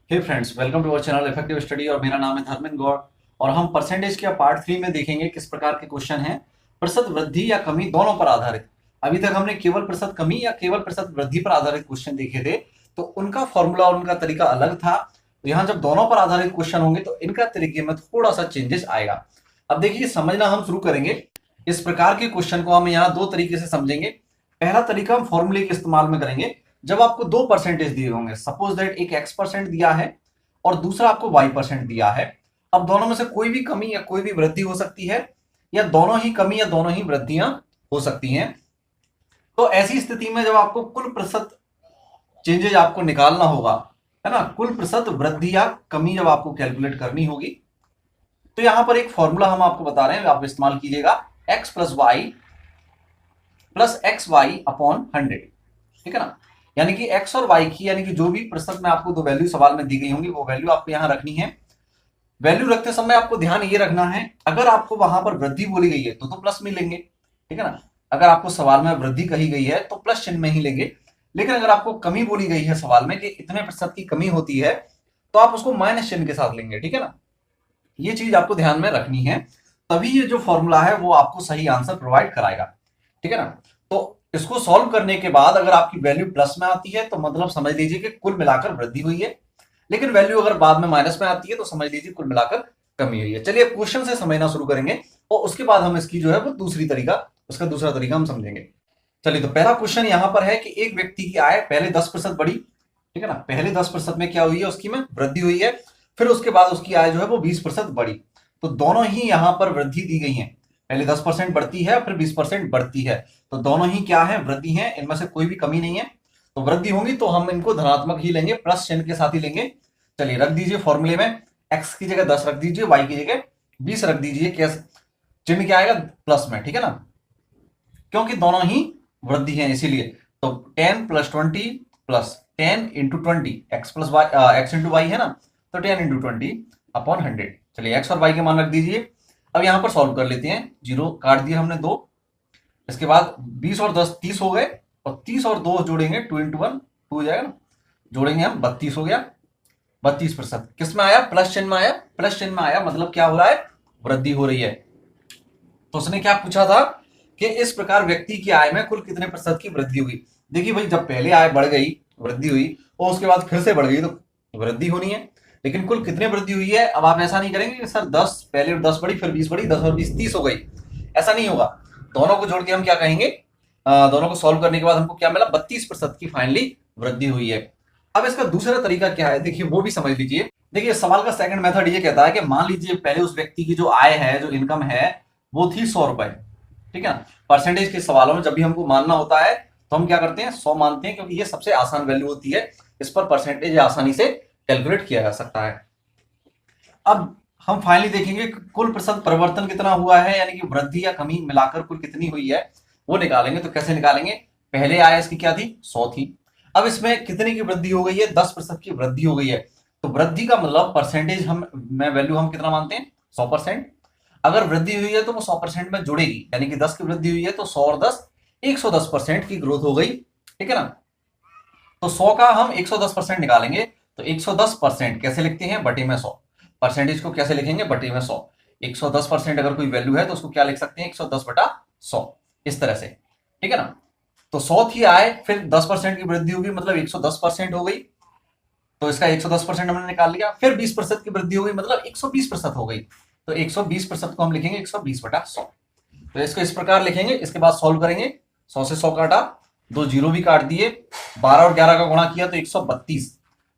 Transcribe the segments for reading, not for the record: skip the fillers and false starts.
Hey friends, welcome to our channel effective study और मेरा नाम है धर्मेंद्र गौड़। और हम परसेंटेज के पार्ट 3 में देखेंगे किस प्रकार के क्वेश्चन हैं प्रतिशत वृद्धि या कमी दोनों पर आधारित। अभी तक हमने केवल प्रतिशत कमी या केवल प्रतिशत वृद्धि पर आधारित क्वेश्चन देखे थे, तो उनका फॉर्मूला और उनका तरीका अलग था। तो यहाँ जब दोनों पर आधारित क्वेश्चन होंगे तो इनका तरीके में थोड़ा सा चेंजेस आएगा। अब देखिए, समझना हम शुरू करेंगे। इस प्रकार के क्वेश्चन को हम यहाँ दो तरीके से समझेंगे। पहला तरीका हम फॉर्मूले के इस्तेमाल में करेंगे। जब आपको दो परसेंटेज दिए होंगे, सपोज दैट एक x% दिया है और दूसरा आपको y% दिया है। अब दोनों में से कोई भी कमी या कोई भी वृद्धि हो सकती है, या दोनों ही कमी या दोनों ही वृद्धियां हो सकती हैं। तो ऐसी स्थिति में जब आपको कुल प्रतिशत चेंजेज आपको निकालना होगा, है ना, कुल प्रतिशत वृद्धि या कमी जब आपको कैलकुलेट करनी होगी, तो यहां पर एक फॉर्मूला हम आपको बता रहे हैं, आप इस्तेमाल कीजिएगा। x plus y plus x y upon 100, ठीक है ना। यानी कि x और y की, यानी कि जो भी प्रतिशत में आपको दो वैल्यू सवाल में दी गई होंगी, वो वैल्यू आपको यहां रखनी है। वैल्यू रखते समय आपको ध्यान ये रखना है, अगर आपको वहां पर वृद्धि बोली गई है तो प्लस में लेंगे, ठीक है ना। अगर आपको सवाल में वृद्धि कही गई है तो प्लस चिन्ह में ही लेंगे। लेकिन अगर आपको कमी बोली गई है सवाल में कि इतने प्रतिशत की कमी होती है, तो आप उसको माइनस चिन्ह के साथ लेंगे, ठीक है ना। ये चीज आपको ध्यान में रखनी है, तभी ये जो फॉर्मूला है वो आपको सही आंसर प्रोवाइड कराएगा, ठीक है ना। तो इसको सॉल्व करने के बाद अगर आपकी वैल्यू प्लस में आती है तो मतलब समझ लीजिए कि कुल मिलाकर वृद्धि हुई है। लेकिन वैल्यू अगर बाद में माइनस में आती है तो समझ लीजिए कुल मिलाकर कमी हुई है। चलिए क्वेश्चन से समझना शुरू करेंगे और उसके बाद हम इसकी जो है वो उसका दूसरा तरीका हम समझेंगे। चलिए, तो पहला क्वेश्चन यहां पर है कि एक व्यक्ति की आय पहले 10% बढ़ी, ठीक है ना। पहले 10% में क्या हुई है, उसकी में वृद्धि हुई है। फिर उसके बाद उसकी आय जो है वो 20% बढ़ी। तो दोनों ही यहां पर वृद्धि दी गई है। पहले 10% बढ़ती है, फिर 20% बढ़ती है। तो दोनों ही क्या है, वृद्धि है, इनमें से कोई भी कमी नहीं है। तो वृद्धि होंगी तो हम इनको धनात्मक ही लेंगे, प्लस चिन्ह के साथ ही लेंगे। चलिए, रख दीजिए फॉर्मूले में x की जगह 10 रख दीजिए, y की जगह 20 रख दीजिए। कैसे चिन्ह क्या आएगा, प्लस में, ठीक है ना, क्योंकि दोनों ही वृद्धि है इसीलिए। तो 10 plus 20 plus 10 into 20, x plus y, x into y है ना, तो 10 इंटू 20 अपॉन 100। चलिए, एक्स और वाई के मान रख दीजिए। अब यहां पर सॉल्व कर लेते हैं। जीरो काट दिया हमने दो, इसके बाद 20 और 10 30 हो गए, और 30 और 2 जोड़ेंगे, 2 इंटू 1 2 हो जाएगा ना, जोड़ेंगे हम 32 हो गया। 32% किस में आया, प्लस चिन्ह में आया। प्लस चिन्ह में आया मतलब क्या हो रहा है, वृद्धि हो रही है। तो उसने क्या पूछा था कि इस प्रकार व्यक्ति की आय में कुल कितने प्रतिशत की वृद्धि हुई। देखिए भाई, जब पहले आय बढ़ गई, वृद्धि हुई, और उसके बाद फिर से बढ़ गई, तो वृद्धि होनी है। लेकिन कुल कितने वृद्धि हुई है, अब आप ऐसा नहीं करेंगे कि सर 10 पहले 10 बढ़ी फिर 20 बढ़ी, 10 और 20 30 हो गई, ऐसा नहीं होगा। दोनों को जोड़ के हम क्या कहेंगे, दोनों को सॉल्व करने के बाद हमको क्या मिला, 32% की फाइनली वृद्धि हुई है। अब इसका दूसरा तरीका क्या है, देखिए वो भी समझ लीजिए। देखिए, सवाल का सेकंड मेथड ये कहता है कि मान लीजिए पहले उस व्यक्ति की जो आय है, जो इनकम है, वो थी 100 रुपए, ठीक है ना। परसेंटेज के सवालों में जब भी हमको मानना होता है तो हम क्या करते हैं, 100 मानते हैं, क्योंकि ये सबसे आसान वैल्यू होती है। इस पर परसेंटेज आसानी से कैलकुलेट किया जा सकता है। अब हम फाइनली देखेंगे कुल प्रतिशत परिवर्तन कितना हुआ है, यानी कि वृद्धि या कमी मिलाकर कुल कितनी हुई है, वो निकालेंगे। तो कैसे निकालेंगे, पहले आय इसकी क्या थी, 100 थी। अब इसमें कितने की वृद्धि हो गई है, 10% की वृद्धि हो गई है। तो वृद्धि का मतलब परसेंटेज हम में वैल्यू हम कितना मानते हैं, 100%। अगर वृद्धि हुई है तो वो 100% में जुड़ेगी, यानी कि 10 की वृद्धि हुई है तो 100 और 10 110% की ग्रोथ हो गई, ठीक है ना। तो 100 का हम 110% निकालेंगे, तो 110% कैसे लिखते हैं, बटे में 100। परसेंटेज को कैसे लिखेंगे, बटे में 100। 110% अगर कोई वैल्यू है तो उसको क्या लिख सकते हैं, 110 बटा 100, इस तरह से, ठीक है ना। तो 100 थी आए, फिर 10% की वृद्धि होगी, मतलब 110% हो गई। तो इसका 110% हमने निकाल लिया। फिर 20% की वृद्धि हो गई, मतलब 120% हो गई। तो 120% को हम लिखेंगे 120 बटा 100। तो इसको इस प्रकार लिखेंगे। इसके बाद सॉल्व करेंगे, 100 से 100 काटा, दो जीरो भी काट दिए, 12 और 11 का गुणा किया तो 132।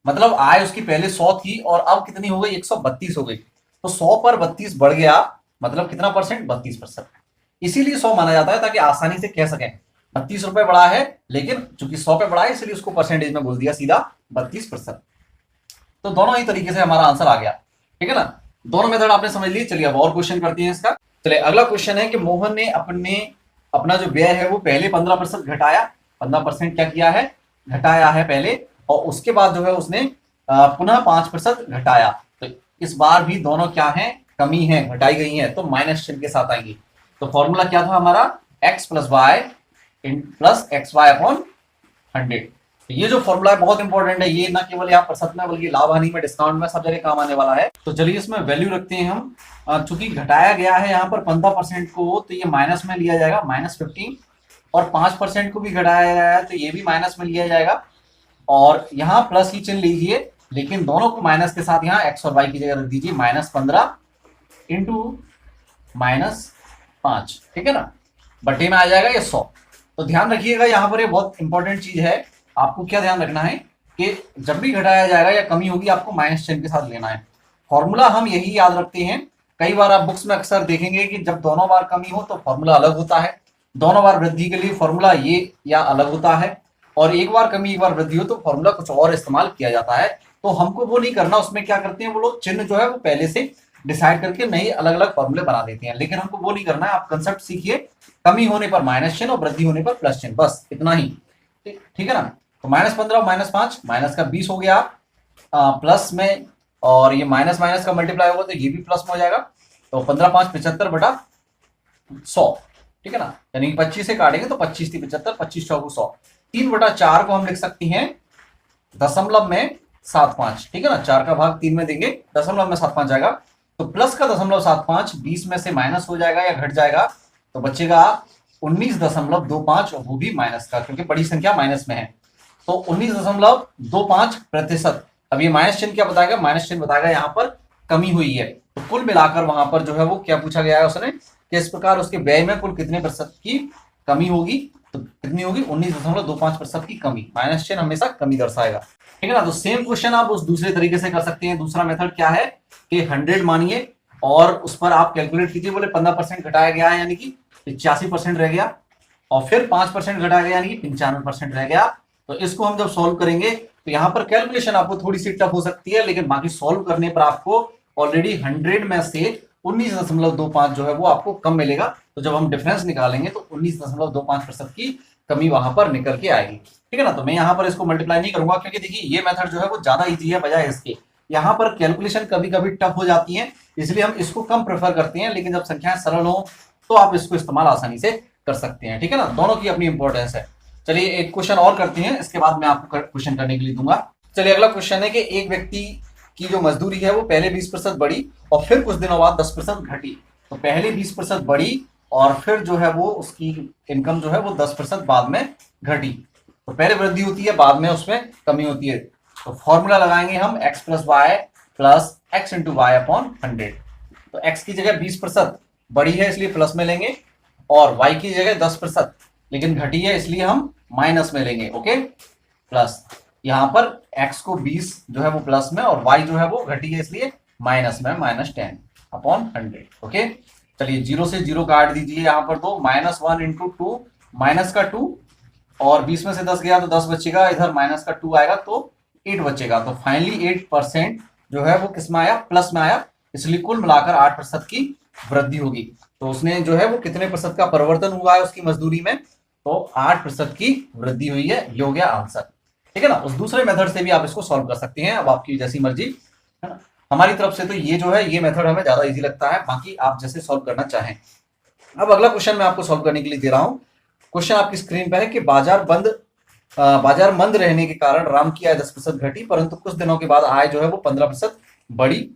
मतलब आय उसकी पहले 100 थी और अब कितनी हो गई, 132 हो गई। तो 100 पर 32 बढ़ गया, मतलब कितना परसेंट, 32%। इसीलिए 100 माना जाता है, ताकि आसानी से कह सकें 32 रुपए बढ़ा है, लेकिन चूंकि 100 पे बढ़ा है इसलिए उसको परसेंटेज में बोल दिया सीधा 32%। तो दोनों ही तरीके से हमारा आंसर आ गया, ठीक है ना। दोनों मेथड आपने समझ ली। चलिए अब और क्वेश्चन करते हैं इसका। चलिए, अगला क्वेश्चन है कि मोहन ने अपना जो व्यय है वो पहले 15% घटाया। 15% क्या किया है, घटाया है पहले, और उसके बाद जो है उसने पुनः 5% घटाया। तो इस बार भी दोनों क्या है, कमी है, घटाई गई है, तो माइनस चिन्ह के साथ आएंगी। तो फॉर्मूला क्या था हमारा, x plus y plus x y upon 100। ये जो फॉर्मूला है बहुत इंपॉर्टेंट है, ये ना केवल यहाँ प्रतिशत में बल्कि लाभ हानि में, डिस्काउंट में, सब जगह काम आने वाला है। तो चलिए इसमें वैल्यू रखते हैं हम। चूंकि घटाया गया है यहाँ पर 15% को, तो ये माइनस में लिया जाएगा -15, और 5% को भी घटाया गया है तो ये भी माइनस में लिया जाएगा, और यहाँ प्लस ही चिन्ह लीजिए, लेकिन दोनों को माइनस के साथ यहाँ x और y की जगह रख दीजिए, -15 इंटू -5, ठीक है ना, बटे में आ जाएगा ये 100। तो ध्यान रखिएगा यहाँ पर ये बहुत इंपॉर्टेंट चीज है, आपको क्या ध्यान रखना है कि जब भी घटाया जाएगा या कमी होगी आपको माइनस चिन्ह के साथ लेना है। फॉर्मूला हम यही याद रखते हैं, कई बार आप बुक्स में अक्सर देखेंगे कि जब दोनों बार कमी हो तो फॉर्मूला अलग होता है, दोनों बार वृद्धि के लिए फॉर्मूला ये या अलग होता है, और एक बार कमी एक बार वृद्धि हो तो फॉर्मूला कुछ और इस्तेमाल किया जाता है। तो हमको वो नहीं करना, उसमें क्या करते हैं वो लोग चिन्ह जो है वो पहले से डिसाइड करके नए अलग अलग फॉर्मूले बना देते हैं, लेकिन हमको वो नहीं करना है। आप कंसेप्ट सीखिए, कमी होने पर माइनस चिन्ह और वृद्धि होने पर प्लस चिन्ह, बस इतना ही, ठीक है ना। तो -15 -5 माइनस का 20 हो गया प्लस में, और ये माइनस माइनस का मल्टीप्लाई होगा तो ये भी प्लस में हो जाएगा। तो 15 5 75 बटा 100, ठीक है ना, यानी 25 से काटेंगे तो 25 थी 75, 25 चौको 100। 3/4 को हम लिख सकते हैं दशमलव में 75, ठीक है ना, 4 का भाग 3 में देंगे, दशमलव में 75 जाएगा। तो प्लस का 0.75 20 में से माइनस हो जाएगा या घट जाएगा, तो बचेगा 19.25, और वो भी माइनस का, क्योंकि बड़ी संख्या माइनस में है। तो 19.25%। अब ये माइनस चिन्ह क्या बताएगा, माइनस चिन्ह बताएगा यहाँ पर कमी हुई है। तो कुल मिलाकर वहां पर जो है वो क्या पूछा गया है उसने, कि इस प्रकार उसके व्यय में कुल कितने प्रतिशत की कमी होगी, तो कितनी होगी 19.25% की कमी। माइनस चिन्ह हमेशा कमी दर्शाएगा, ठीक है ना। तो सेम क्वेश्चन आप उस दूसरे तरीके से कर सकते हैं। दूसरा मेथड क्या है कि 100 मानिए और उस पर आप कैलकुलेट कीजिए, बोले 15% घटाया गया है यानी कि 85% रह गया, और फिर 5% घटाया गया यानी कि 95% रह गया। तो इसको हम जब सॉल्व करेंगे तो यहाँ पर कैलकुलेशन आपको थोड़ी सी टफ हो सकती है, लेकिन बाकी सॉल्व करने पर आपको ऑलरेडी 100 में से 19.25 जो है वो आपको कम मिलेगा। तो जब हम डिफरेंस निकालेंगे तो 19.25% की कमी वहां पर निकल के आएगी, ठीक है ना। तो मैं यहाँ पर इसको मल्टीप्लाई नहीं करूंगा, क्योंकि देखिए ये मेथड जो है वो ज्यादा इजी है बजाय इसके। यहाँ पर कैलकुलेशन कभी कभी टफ हो जाती है, इसलिए हम इसको कम प्रेफर करते हैं, लेकिन जब संख्याएं सरल हो तो आप इसको इस्तेमाल आसानी से कर सकते हैं, ठीक है ना। दोनों की अपनी इंपॉर्टेंस है। चलिए एक क्वेश्चन और करते हैं, इसके बाद मैं आपको क्वेश्चन करने के लिए दूंगा। चलिए अगला क्वेश्चन है कि एक व्यक्ति की जो मजदूरी है वो पहले 20% बढ़ी और फिर कुछ दिनों बाद 10% घटी। तो पहले 20% बढ़ी और फिर जो है वो उसकी इनकम जो है वो 10% बाद में घटी। तो पहले वृद्धि होती है, बाद में उसमें कमी होती है। तो फॉर्मूला लगाएंगे हम x + y + x × y upon 100। तो x की जगह 20% बढ़ी है इसलिए प्लस में लेंगे, और y की जगह 10% लेकिन घटी है इसलिए हम माइनस में लेंगे, ओके। प्लस यहाँ पर x को 20 जो है वो प्लस में, और y जो है वो घटी है इसलिए माइनस में, -10 अपॉन 100, ओके। चलिए 0 से 0 काट दीजिए, यहाँ पर तो -1 × 2 माइनस का 2, और 20 में से 10 गया तो 10 बचेगा, इधर माइनस का 2 आएगा तो 8 बचेगा। तो फाइनली 8% जो है वो किस में आया, प्लस में आया, इसलिए कुल मिलाकर 8% की वृद्धि होगी। तो उसने जो है वो कितने प्रतिशत का परिवर्तन हुआ है उसकी मजदूरी में, तो 8% की वृद्धि हुई है। ये हो गया आंसर, ठीक है ना। उस दूसरे मेथड से भी आप इसको सॉल्व कर सकते हैं, अब आपकी जैसी मर्जी, है ना। हमारी तरफ से तो ये जो है ये मेथड हमें ज्यादा इजी लगता है, बाकी आप जैसे सॉल्व करना चाहें। अब अगला क्वेश्चन मैं आपको सॉल्व करने के लिए दे रहा हूं। क्वेश्चन आपकी स्क्रीन पर है कि बाजार मंद रहने के कारण राम की आय 10% घटी, परंतु कुछ दिनों के बाद आय जो है वो 15% बढ़ी।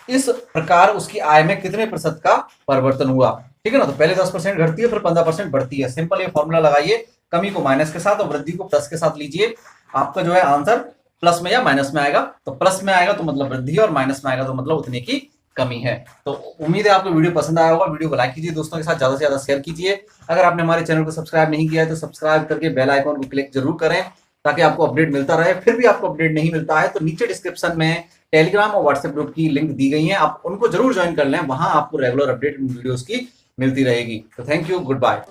इस प्रकार उसकी आय में कितने प्रतिशत का परिवर्तन हुआ, ठीक है ना। तो पहले 10% घटती है फिर 15% बढ़ती है। सिंपल ये फॉर्मूला लगाइए, कमी को माइनस के साथ और वृद्धि को प्लस के साथ लीजिए, आपका जो है आंसर प्लस में या माइनस में आएगा। तो प्लस में आएगा तो मतलब वृद्धि, और माइनस में आएगा तो मतलब उतने की कमी है। तो उम्मीद है आपको वीडियो पसंद आया होगा। वीडियो को लाइक कीजिए, दोस्तों के साथ ज्यादा से ज्यादा शेयर कीजिए। अगर आपने हमारे चैनल को सब्सक्राइब नहीं किया है तो सब्सक्राइब करके बेल आइकॉन को क्लिक जरूर करें, ताकि आपको अपडेट मिलता रहे। फिर भी आपको अपडेट नहीं मिलता है तो नीचे डिस्क्रिप्शन में टेलीग्राम और व्हाट्सएप ग्रुप की लिंक दी गई है, आप उनको जरूर ज्वाइन कर लें, वहां आपको रेगुलर अपडेट वीडियोस की मिलती रहेगी। तो थैंक यू, गुड बाय।